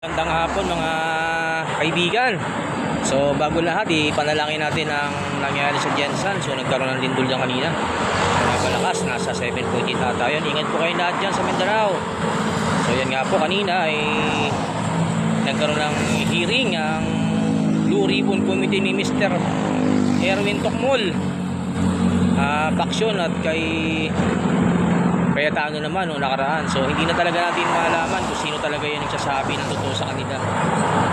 Magandang hapon mga kaibigan. So bago lahat, ipanalangin natin ang nangyari sa Jensan. So nagkaroon ng lindol dyan kanina. Napalakas, nasa 7.8 na tayo. Ingat po kayo lahat dyan sa Mindanao. So yan nga po, kanina ay nagkaroon ng hearing ang Blue Ribbon Committee ni Mr. Erwin Tokmol, Baksyon at kay Cayetano naman noong nakaraan. So hindi na talaga natin malaman kung sino talaga yung nagsasabi ng totoo sa kanila.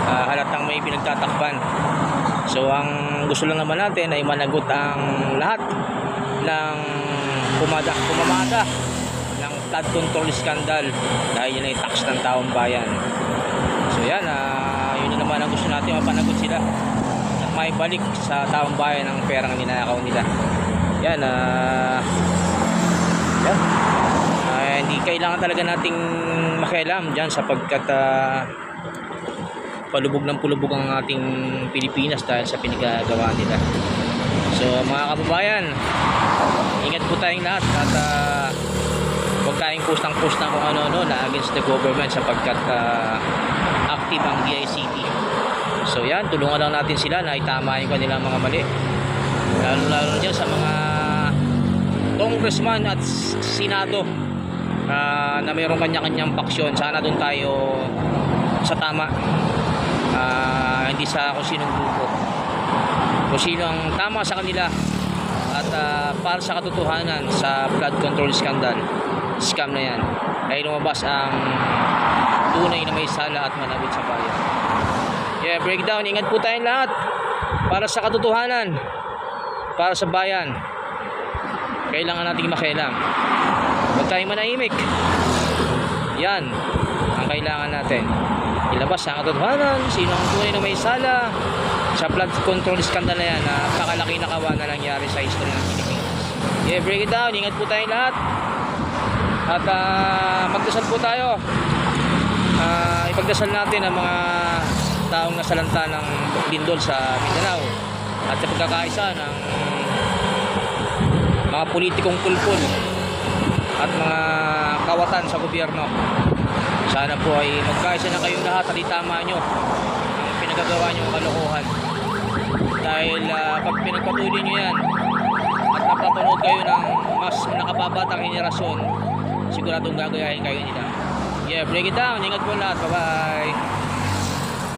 Halatang may pinagtatakpan. So ang gusto lang naman natin ay managot ang lahat ng pumamada ng flood control scandal dahil yun ay tax ng taong bayan. So yan, yun na naman ang gusto natin, mapanagot sila at may balik sa taong bayan ang perang ninakaw nila. Yan, hindi kailangan talaga nating makialam dyan sapagkat palubog ng pulubog ang ating Pilipinas dahil sa pinagagawa nila. So mga kababayan, ingat po tayong lahat at huwag tayong pustang-pustang kung ano-ano na against the government sapagkat active ang DICT. So yan, tulungan lang natin sila na itama yung kanilang mga mali, lalo dyan sa mga congressman at senado na mayroong kanya-kanyang paksyon. Sana doon tayo sa tama, hindi sa kung sinong grupo, kung sino ang tama sa kanila at para sa katotohanan sa flood control scam na yan ay lumabas ang tunay na may sala at manabit sa bayan. Yeah, breakdown, ingat po tayong lahat para sa katotohanan, para sa bayan. Kailangan nating makialam, huwag tayong manahimik. Yan ang kailangan natin, ilabas ang katotohanan, sino ang tunay na may sala sa flood control scandal na yan. Napakalaki na kawa na nangyari sa history ng Pilipinas. Yeah, break it down, ingat po tayong lahat at magdasal po tayo. Ipagdasal natin ang mga taong nasalanta ng lindol sa Mindanao at sa pagkakaisa ng mga politikong pulpul at mga kawatan sa gobyerno. Sana po ay magkaisa na kayong lahat at itama nyo ang pinagagawa nyo kalokohan. Dahil pag pinagpatuloy nyo yan at napapanood kayo ng mas nakababatang henerasyon, siguradong gagayahin kayo nila. Yeah, break it down. Ingat po lahat. Bye bye.